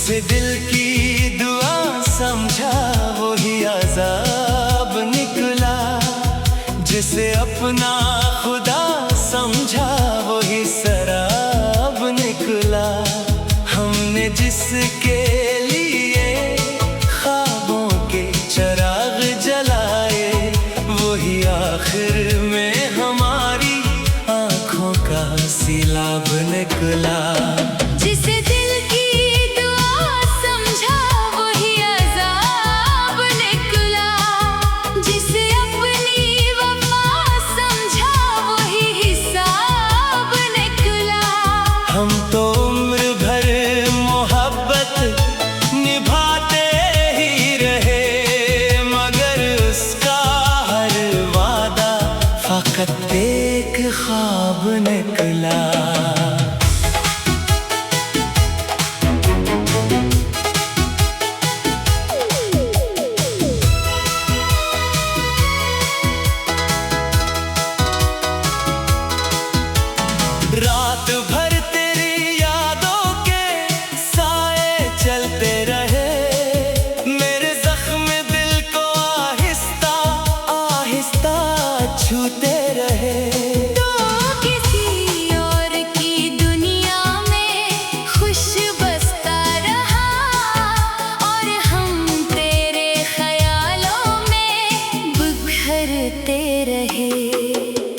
जिसे दिल की दुआ समझा वही अज़ाब निकला, जिसे अपना खुदा समझा वही शराब निकला। हमने जिसके लिए ख्वाबों के चिराग जलाए, वही आखिर में हमारी आँखों का सिलाब निकला। जिसे दिल की दुआ समझा वही अज़ाब निकला, जिसे अपनी वफा समझा वही हिसाब निकला। हम तो उम्र भर मोहब्बत निभाते ही रहे, मगर उसका हर वादा फकत एक ख्वाब निकला। रात भर तेरी यादों के साए चलते रहे, मेरे जख्म दिल को आहिस्ता आहिस्ता छूते रहे। तो किसी और की दुनिया में खुश बसता रहा, और हम तेरे ख्यालों में बिखरते रहे।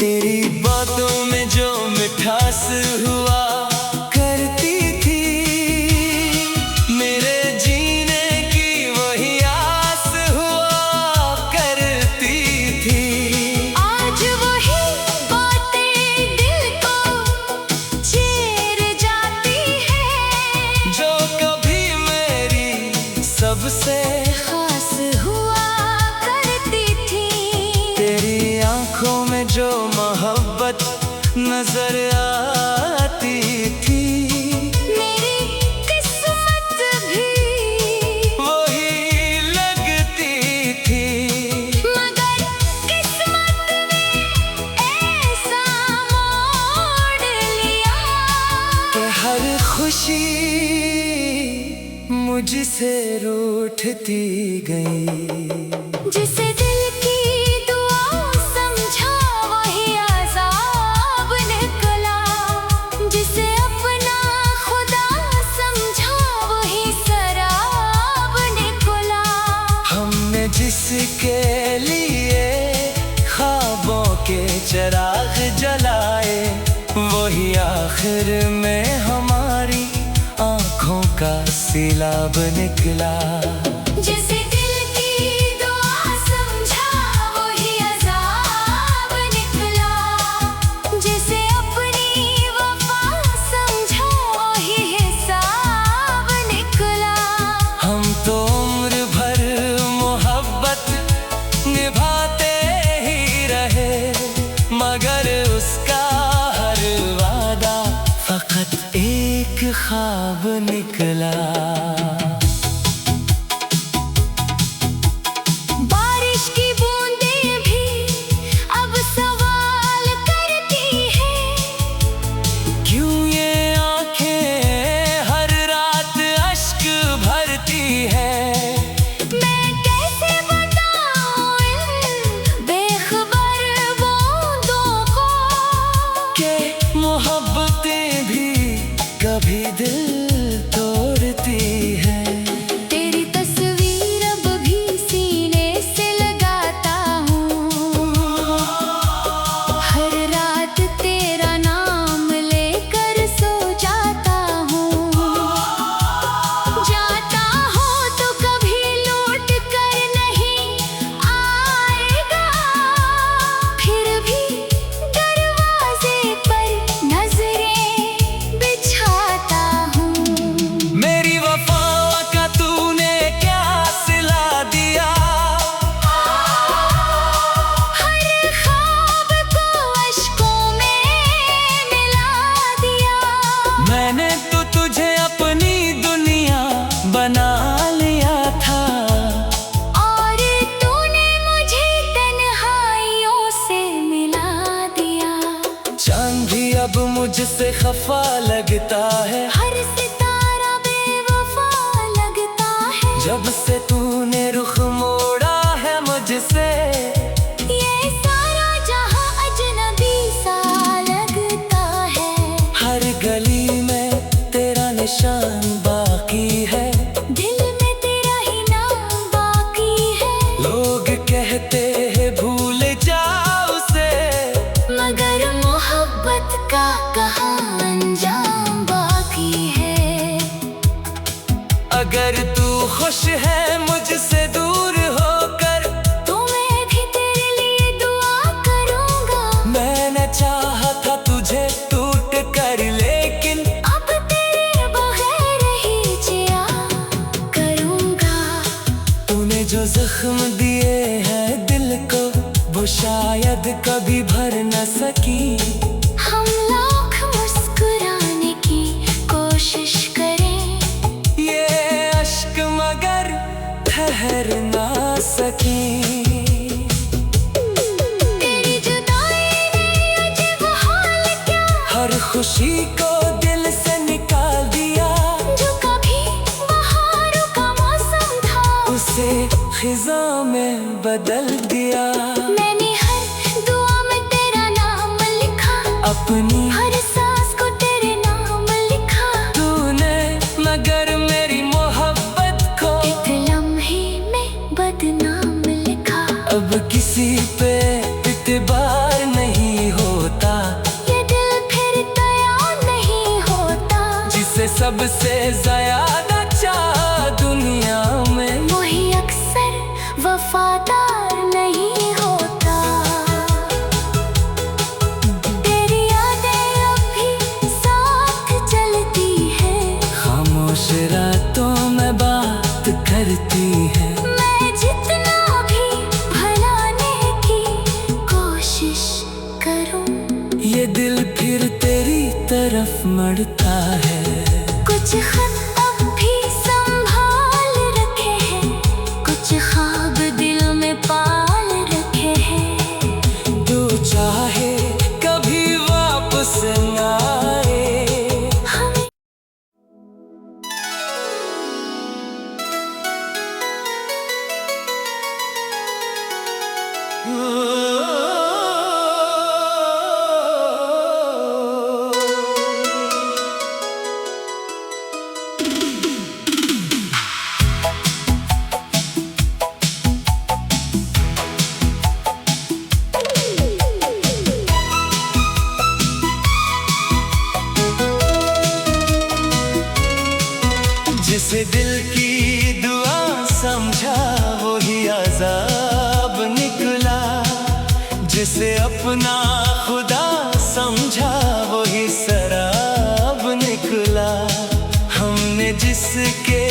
तेरी बातों में जो मिठास हुआ करती थी, मेरे जीने की वही आस हुआ करती थी। आज वही बातें दिल को चीर जाती है, जो कभी मेरी सबसे खास हुआ करती थी। तेरी आंखों में जो मोहब्बत नजर आती थी, मेरी किस्मत भी वही लगती थी। मगर किस्मत ने ऐसा मोड़ लिया कि हर खुशी मुझसे रूठती गई। जिसे दिल की दुआ समझा वही अज़ाब निकला, जिसे अपना खुदा समझा वही शराब निकला। हमने जिसके लिए ख्वाबों के चिराग जलाए, वही आखिर में हमारी आँखों का सिलाब निकला। जिसे दिल की दुआ समझा वही अज़ाब निकला, जिसे अपनी वफा समझा वही हिसाब निकला। हम तो उम्र भर मोहब्बत निभाते ही रहे, मगर उसका हर वादा फकत एक ख्वाब निकला। बारिश की बूंदें भी अब सवाल करती हैं, क्यों ये आंखें हर रात अश्क भरती है। मैं कैसे बताऊं इन बेखबर बूंदों को, के मोहब्बतें भी कभी दिल तोड़ती है। तेरी तस्वीर अब भी सीने से लगाता हूँ, हर रात तेरा नाम लेकर सो जाता हूँ। जाता हो तो कभी लौट कर नहीं आएगा, फिर भी दरवाजे पर नजरें बिछाता हूँ। मेरी वफा का तूने क्या सिला दिया, हर ख्वाब को अश्कों में मिला दिया। मैंने तो तुझे अपनी दुनिया बना लिया था, और तूने मुझे तन्हाइयों से मिला दिया। चांद भी अब मुझसे खफा लगता है, हर सितारा बेवफा निशान बाकी है, दिल में तेरा ही नाम बाकी है। लोग कहते हैं भूल जाओ उसे, मगर मोहब्बत का कहाँ अंजाम बाकी है। अगर तू खुश है मुझसे दूर होकर, तो मैं भी तेरे लिए दुआ करूँगा। मैंने चाहा था तुझे टूट कर, लेकिन अब तेरे बगैर ही जिया करूँगा। तूने जो जख्म दिए हैं दिल को, वो शायद कभी भर न सकी। हम लाख मुस्कुराने की कोशिश करें, ये अश्क मगर ठहर ना सकी। तेरी जुदाई ने अजीब हाल क्या, हर खुशी को दिल से निकाल दिया। जो कभी बहारों का मौसम था, उसे खिजा में बदल दिया। मैंने हर दुआ में तेरा नाम लिखा, अपनी हर सांस को तेरे नाम लिखा। तूने मगर मेरी मोहब्बत को एक लम्हे में बदनाम लिखा। अब किसी पे इत्बार नहीं होता, ये दिल फिर तैयार नहीं होता। जिसे सबसे ज्यादा चाहा दुनिया में, वही अक्सर वफादार नहीं होता। तेरी यादें अब भी साथ चलती है, खामोश रातों में बात करती है। मैं जितना भी भुलाने की कोशिश करूं, ये दिल फिर तेरी तरफ मड़ता है। कुछ खत अब भी संभाल रखे हैं, कुछ ख्वाब दिल में पाल रखे हैं। तू चाहे कभी वापस न आए, हमें जिसे दिल की दुआ समझा वही अजाब निकला। जिसे अपना खुदा समझा वही शराब निकला। हमने जिसके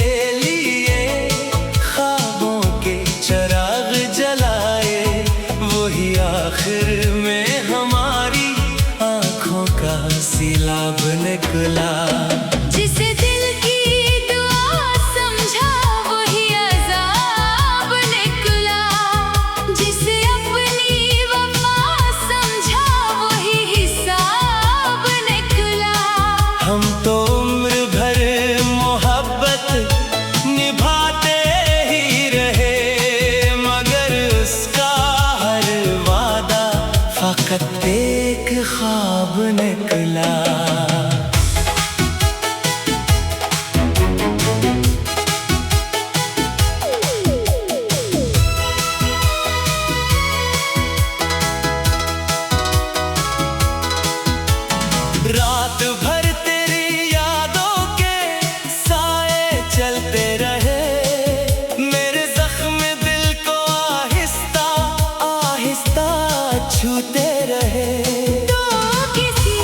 लिए ख्वाबों के चराग जलाए, वही आखिर में हमारी आंखों का सिलाब निकला। जिसे दिल की दुआ समझा वही अजाब निकला। जिसे अपनी वफा समझा वही हिसाब निकला। हम तो उम्र भर मोहब्बत निभाते ही रहे, मगर उसका हर वादा फकत एक ख्वाब निकला। रात भर तेरी यादों के साए चलते रहे, मेरे जख्म दिल को आहिस्ता आहिस्ता छूते रहे। तो किसी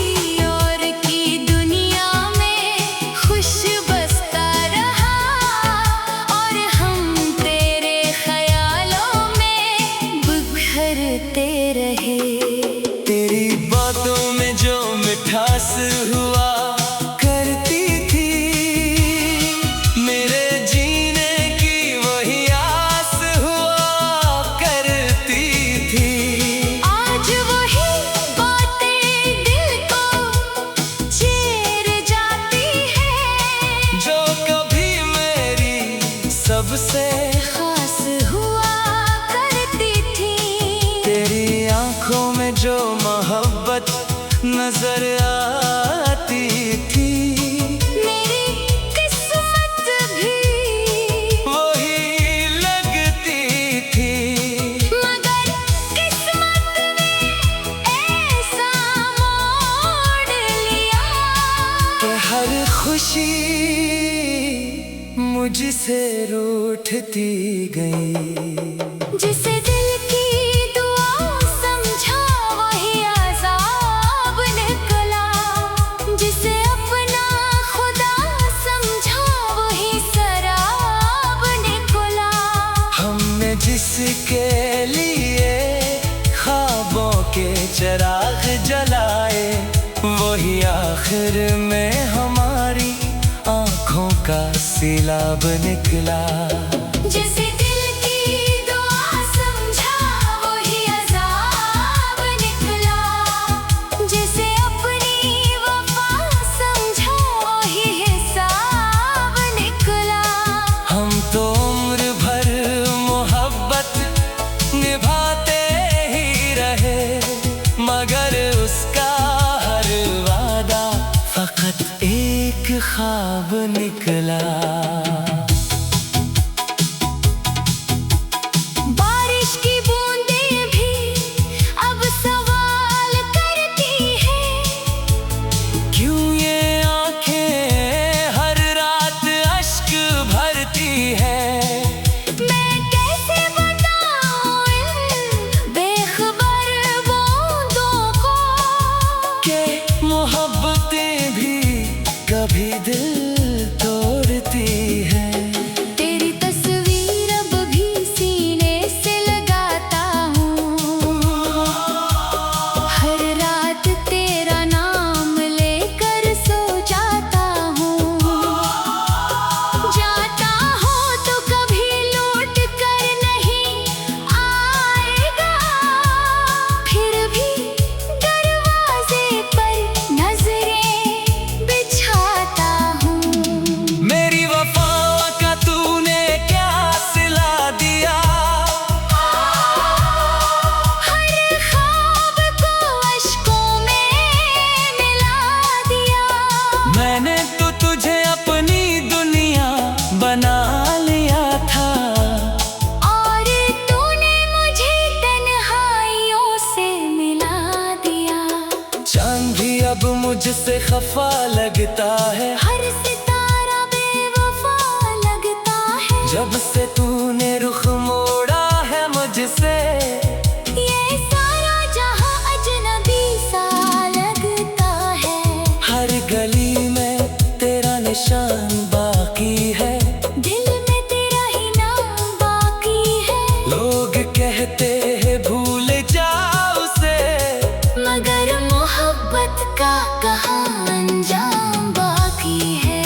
और की दुनिया में खुश बसता रहा, और हम तेरे ख्यालों में बिखरते रहे। तेरी बातों में जो मिठास हुआ करती थी, मेरे जीने की वही आस हुआ करती थी। आज वही बातें दिल को चीर जाती है, जो कभी मेरी सबसे खास हुआ करती थी। तेरी आंखों में जो मोहब्बत नजर आती थी, मेरी मुझसे रूठती गई। जिसे दिल की दुआ समझा वही अज़ाब निकला, जिसे अपना खुदा समझा वही शराब निकला। हमने जिसके लिए ख्वाबों के चिराग जलाए, वही आखिर में हमारी आँखों का सैलाब निकला। जिसे दिल की दुआ समझा वही अज़ाब निकला, जिसे अपनी वफा समझा वही हिसाब निकला। हम तो उम्र भर मोहब्बत निभाते ही रहे, मगर उसका हर वादा फकत एक ख्वाब निकला। बारिश की बूंदें भी अब सवाल करती हैं, क्यों ये आंखें हर रात अश्क भरती है। मैं कैसे बताऊं इन बेखबर बूंदों को, के मोहब्बतें भी कभी दिल तोड़ती है। तेरी तस्वीर अब भी सीने से लगाता हूँ, हर रात तेरा नाम लेकर सो जाता हूँ। जाता हूँ तो कभी लौट कर नहीं आएगा, फिर भी दरवाजे पर नजरें बिछाता हूँ। मेरी वफा का तूने क्या सिला दिया, हर ख्वाब को अश्कों में मिला दिया। मैंने तो तुझे अपनी दुनिया बना लिया था, और तूने मुझे तन्हाइयों से मिला दिया। चांद भी अब मुझसे खफा लगता है, हर सितारा बेवफा लगता है। जब से तूने रुख मोड़ा है मुझसे, ये सारा जहां अजनबी सा लगता है। हर गली में तेरा निशान बाकी है, दिल में तेरा ही नाम बाकी है। लोग कहते हैं भूल जा उसे, मगर मोहब्बत का कहाँ अंजाम बाकी है।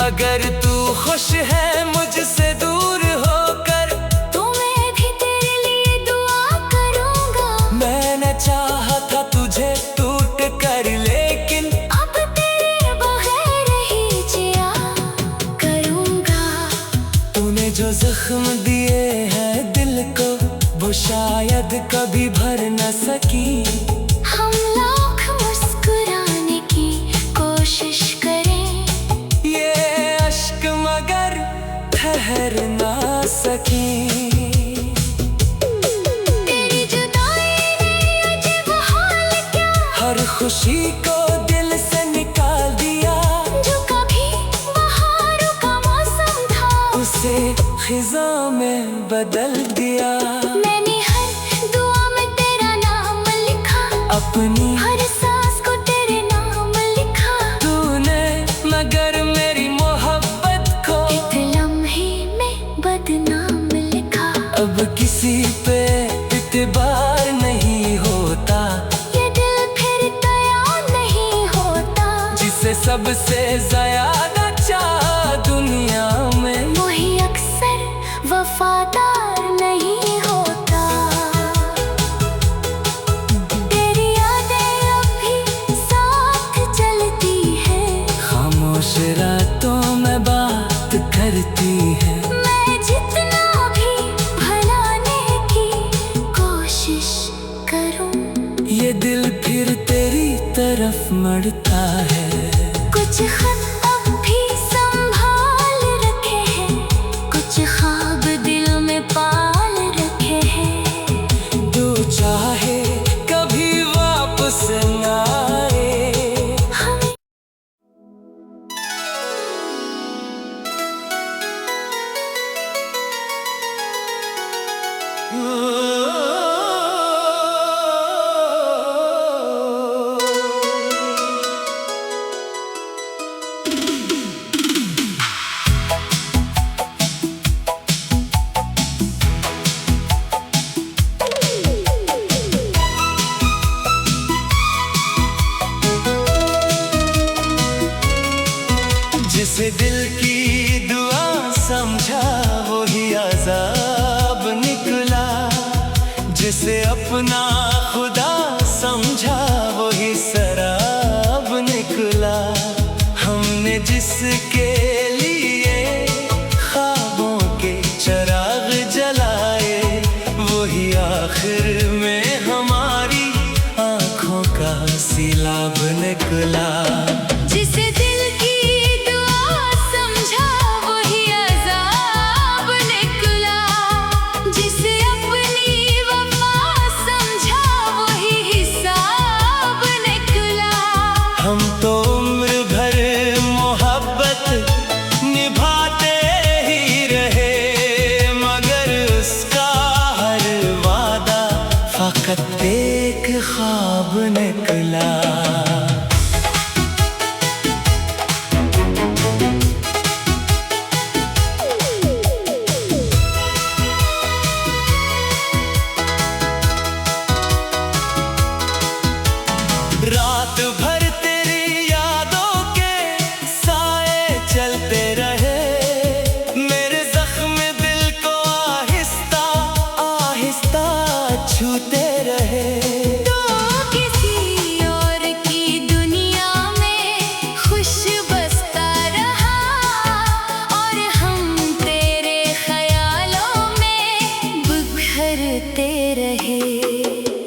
अगर तू खुश है मुझसे दूर होकर, तो मैं भी तेरे लिए दुआ करूँगा। मैंने चाहा था तुझे टूट कर, लेकिन अब तेरे बगैर ही जिया करूँगा। तूने जो जख्म दिए हैं दिल को, वो शायद कभी भर न सकी। हम लाख मुस्कुराने की कोशिश करें, ये अश्क मगर ठहर ना सकी। तेरी जुदाई ने अजीब हाल क्या, हर खुशी को दिल से निकाल दिया, जो कभी बहारों का मौसम था उसे खिजा में बदल दिया। मैंने हर दुआ में तेरा नाम लिखा, अपनी हर सांस को तेरे नाम लिखा। तूने मगर मेरी मोहब्बत को एक लम्हे में बदनाम लिखा। अब किसी पे इत्बार नहीं होता, ये दिल फिर तैयार नहीं होता, जिसे सबसे ज्यादा चाहा दुनिया में, वही अक्सर वफादार नहीं होता। तेरी यादें अब भी साथ चलती है, खामोश रातों में बात करती है। मैं जितना भी भुलाने की कोशिश करूं, ये दिल फिर तेरी तरफ मड़ता है। कुछ खत अब भी संभाल रखे हैं, कुछ ख्वाब दिल में पाल रखे हैं। जो चाहे कभी वापस न आए। जिसे दिल की दुआ समझा वही अजाब निकला, जिसे अपना खुदा समझा वही शराब निकला। हमने जिसके लिए ख्वाबों के चिराग जलाए वही आखिर में हमारी आंखों का सिलाब निकला। जिसे दिल की दुआ समझा वही अजाब निकला, जिसे अपनी वफा समझा वही हिसाब निकला। हम तो उम्र भर मोहब्बत निभाते ही रहे, मगर उसका हर वादा फकत एक ख्वाब निकला। रात भर तेरी यादों के साए चलते रहे, मेरे जख्म दिल को आहिस्ता आहिस्ता छूते रहे। तो किसी और की दुनिया में खुश बसता रहा, और हम तेरे ख्यालों में बिखरते रहे।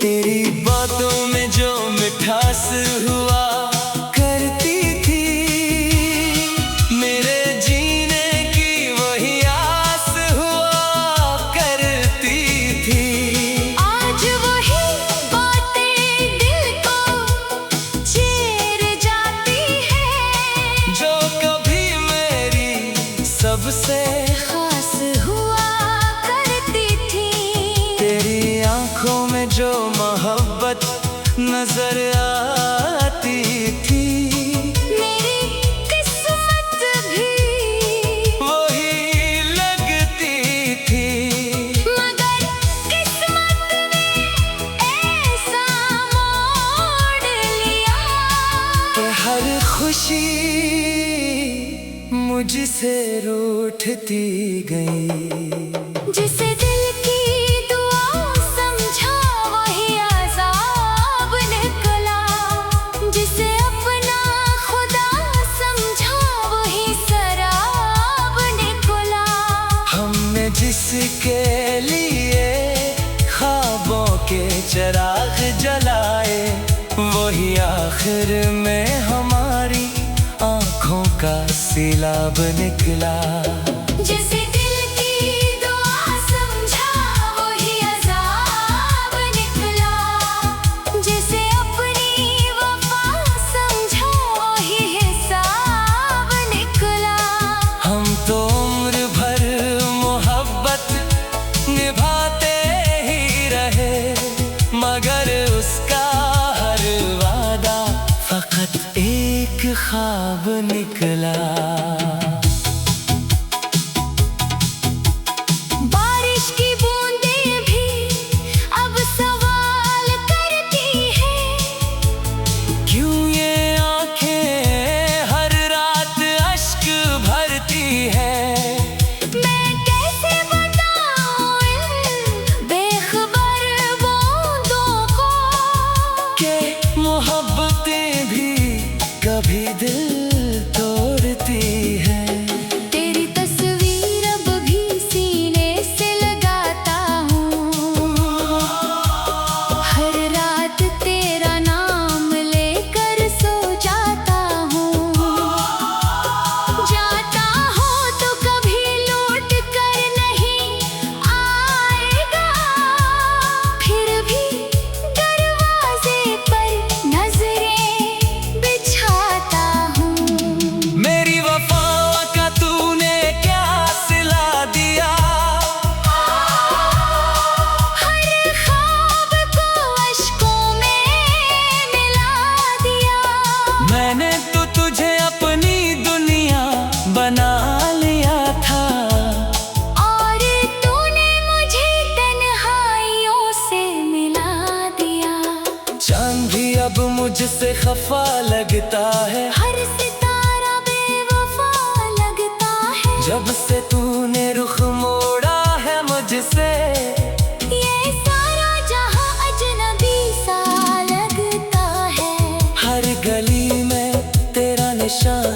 तेरी बातों में जो मिठास हुआ करती थी, मेरे जीने की वही आस हुआ करती थी। आज वही बातें दिल को चीर जाती है, जो कभी मेरी सबसे खास हुआ करती थी। तेरी आंखों में जो मोहब्बत नजर आती थी, मेरी किस्मत भी वही लगती थी। मगर किस्मत ने ऐसा मोड़ लिया कि हर खुशी मुझसे रूठती गई। जिसे दिल की दुआ समझा वही अजाब निकला, जिसे अपना खुदा समझा वही शराब निकला। हमने जिसके लिए ख्वाबों के चिराग जलाए वही आखिर में हमारी आंखों का सिलाब निकला। जिसे दिल की दुआ समझा वही अजाब निकला, जिसे अपनी वफा समझा वही हिसाब निकला। हम तो उम्र भर मोहब्बत निभाते ही रहे, मगर उसका हर वादा फकत एक ख्वाब निकला। बारिश की बूंदें भी अब सवाल करती हैं, क्यों ये आंखें हर रात अश्क भरती है। मैं कैसे बताऊं इन बेखबर बूंदों को, के मोहब्बतें भी कभी दिल तोड़ती है।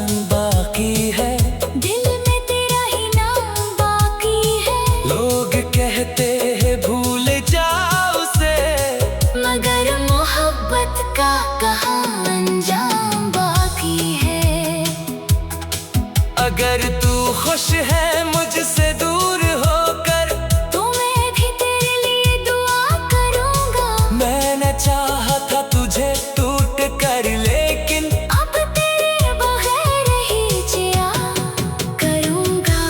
जान बाकी है, दिल में तेरा ही नाम बाकी है। लोग कहते हैं भूल जाओ उसे, मगर मोहब्बत का कहाँ अंजाम बाकी है। अगर तू खुश है मुझसे दूर होकर, तो मैं भी तेरे लिए दुआ करूँगा। मैंने चाहा था तुझे टूट कर, लेकिन अब तेरे बगैर ही जिया करूँगा।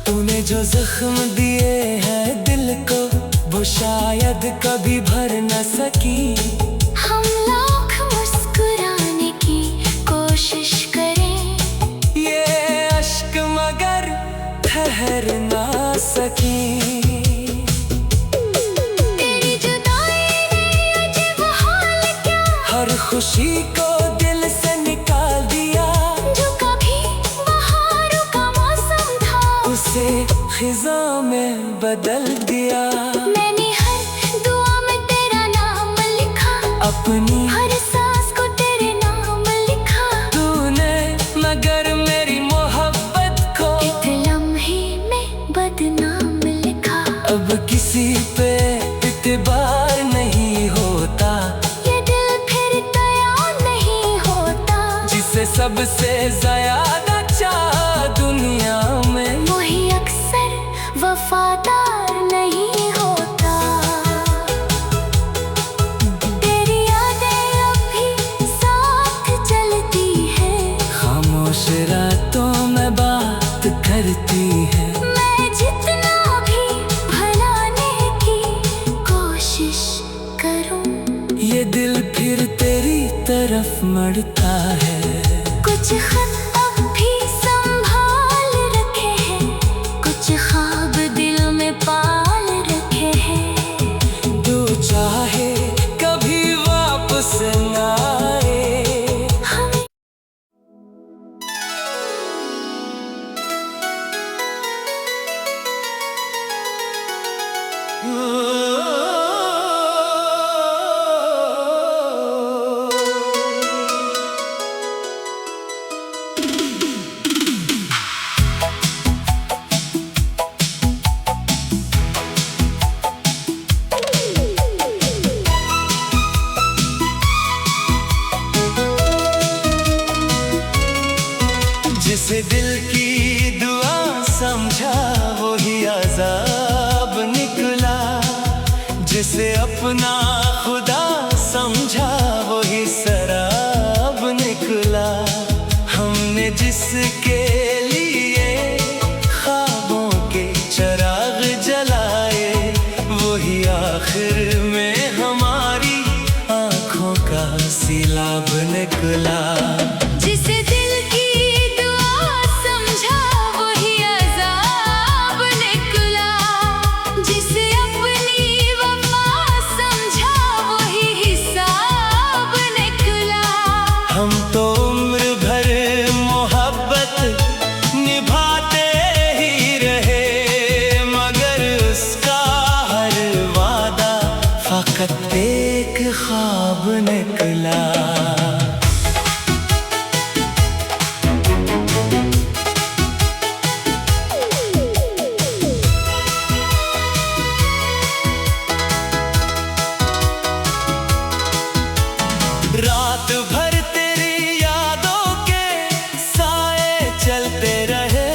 तूने जो जख्म दिए हैं दिल को, वो शायद कभी भर न सकी। हम लाख मुस्कुराने की कोशिश करें, ये अश्क मगर ठहर ना सकी। तेरी जुदाई ने अजीब हाल क्या, हर खुशी को दिल से निकाल दिया। जो कभी बहारों का मौसम था, उसे खिज़ा में बदल दिया। मैंने हर दुआ में तेरा नाम लिखा, अपनी हर सांस को तेरे नाम लिखा। तूने मगर मेरी मोहब्बत को एक लम्हे में बदनाम लिखा। अब किसी पे इत्बार नहीं होता, ये दिल फिर तैयार नहीं होता। जिसे सबसे ज्यादा चाहा दुनिया में, वही अक्सर वफादार नहीं होता। तेरी यादें अब भी साथ चलती है, खामोश रातों में बात करती है। मैं जितना भी भुलाने की कोशिश करूं, ये दिल फिर तेरी तरफ मड़ता है। कुछ खत अब भी संभाल रखे हैं, कुछ ख्वाब दिल में पाल रखे हैं। जो चाहे कभी वापस न आए। हमें जिसे दिल की दुआ समझा वही अजाब निकला, जिसे अपना खुदा समझा वही शराब निकला। हमने जिसके लिए ख्वाबों के चिराग जलाए, वही आखिर में हमारी आंखों का सिलाब निकला। जिसे दिल की दुआ समझा वही अजाब निकला, जिसे अपनी वफा समझा वही हिसाब निकला। हम तो उम्र भर मोहब्बत निभाते ही रहे, मगर उसका हर वादा फकत एक ख्वाब निकला। रात भर तेरी यादों के साए चलते रहे,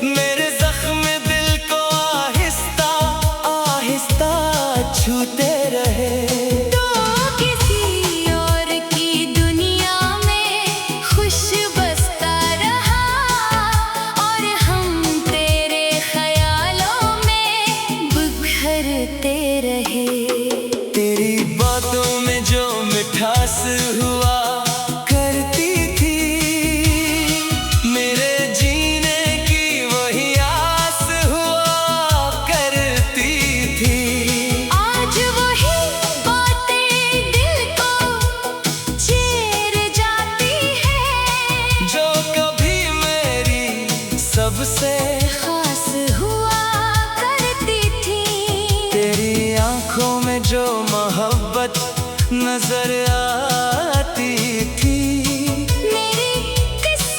मेरे जख्म दिल को आहिस्ता आहिस्ता छूते रहे। तो किसी और की दुनिया में खुश बसता रहा, और हम तेरे ख्यालों में बिखरते रहे। तेरी बातों में जो मिठास हुआ करती थी, मेरे जीने की वही आस हुआ करती थी। आज वही बातें दिल को चीर जाती है, जो कभी मेरी सबसे खास हुआ करती थी। तेरी आंखों में जो मोहब्बत नजर आती थी, मेरी किस्मत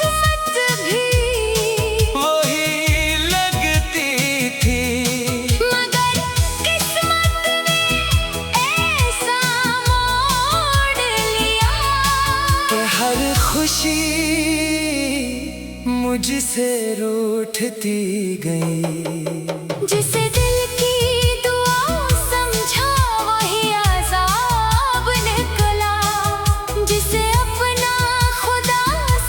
मुझसे रूठती गई। जिसे दिल की दुआ समझा वही अज़ाब निकला, जिसे अपना खुदा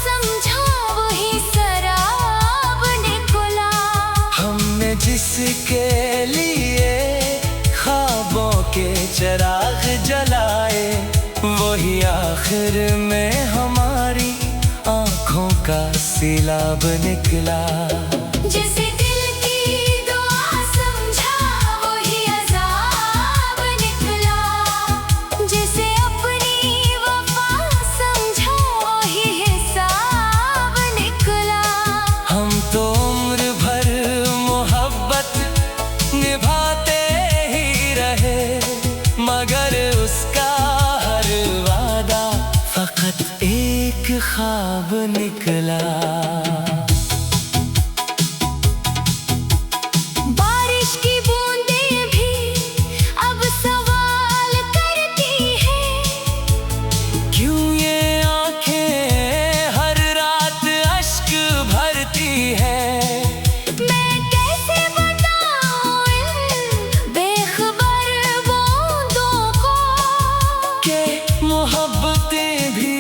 समझा वही शराब निकला। हमने जिसके लिए ख्वाबों के चिराग जलाए, वही आखिर में हमारी आँखों का सैलाब निकला। जिसे दिल की दुआ समझा वही अज़ाब निकला, जिसे अपनी वफा समझा वही हिसाब निकला। हम तो उम्र भर मोहब्बत निभाते ही रहे, मगर उसका हर वादा फकत एक ख्वाब निकला। बारिश की बूंदें भी अब सवाल करती हैं, क्यों ये आंखें हर रात अश्क भरती है। मैं कैसे बताऊं इन बेखबर बूंदों को के मोहब्बतें भी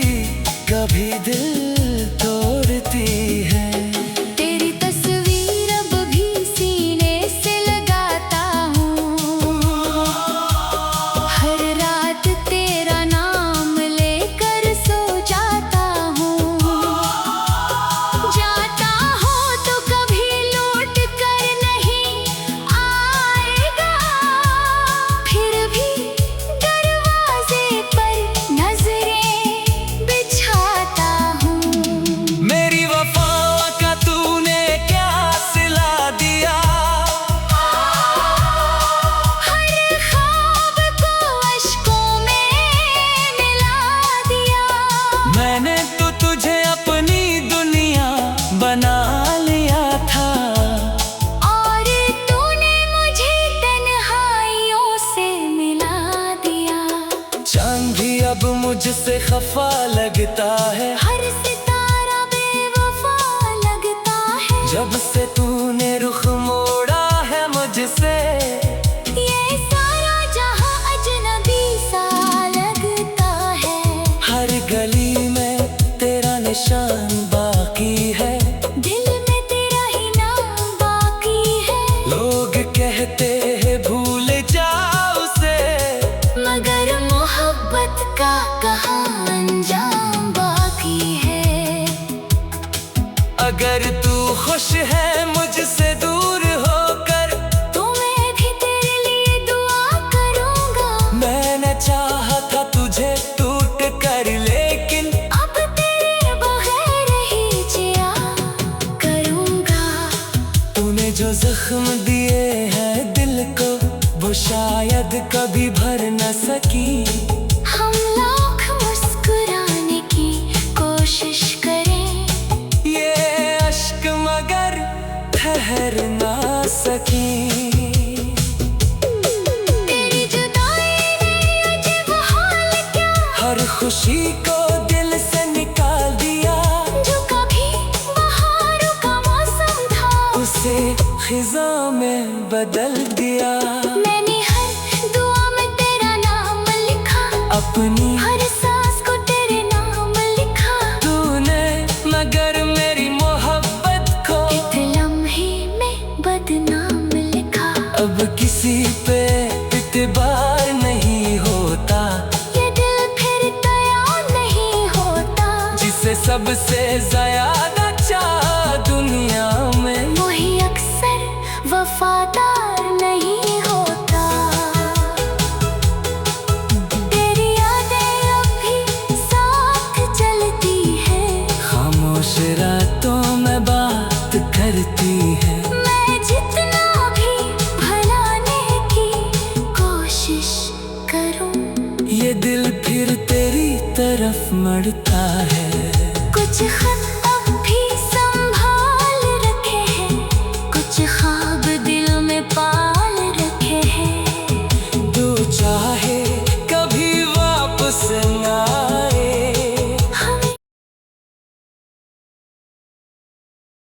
कभी दिल तोड़ती है। तेरी तस्वीर अब भी सीने से लगाता हूँ, हर रात तेरा नाम लेकर सो जाता हूँ। जाता हो तो कभी लौट कर नहीं आएगा, फिर भी दरवाजे पर नजरें बिछाता हूँ। मेरी वफा का तूने क्या सिला दिया, हर ख्वाब को अश्कों में मिला दिया। मैंने तो तुझे अपनी दुनिया बना लिया था, और तूने मुझे तन्हाइयों से मिला दिया। चांद भी अब मुझसे खफा लगता है, हर सितारा बेवफा लगता है। जब से तूने रुख मोड़ा है मुझसे, ये सारा जहां अजनबी सा लगता है। हर गली में तेरा निशान बाकी है, दिल में तेरा ही नाम बाकी है। लोग कहते हैं भूल जाओ उसे, मगर मोहब्बत का कहाँ अंजाम बाकी है। अगर तू खुश है मुझसे दूर होकर, तो मैं भी तेरे लिए दुआ करूँगा। मैंने चाहा था तुझे टूट कर, लेकिन अब तेरे बगैर ही जिया करूँगा। तूने जो जख्म दिए हैं दिल को, वो शायद कभी भर न सकी। हम लाख मुस्कुराने की कोशिश करें, ये अश्क मगर ठहर ना सकी। तेरी जुदाई ने अजीब हाल क्या, हर खुशी को दिल से निकाल दिया, जो कभी बहारों का मौसम था उसे खिजा में बदल दिया। मैंने हर दुआ में तेरा नाम लिखा, अपनी हर सांस को तेरे नाम लिखा। तूने मगर मेरी मोहब्बत को एक लम्हे में बदनाम लिखा। अब किसी पे इत्बार नहीं होता, ये दिल फिर तैयार नहीं होता, जिसे सबसे ज्यादा चाहा दुनिया में, वही अक्सर वफादार नहीं होता। तेरी यादें अब भी साथ चलती है, खामोश रातों में बात करती है। मैं जितना भी भुलाने की कोशिश करूं, ये दिल फिर तेरी तरफ मड़ता है। कुछ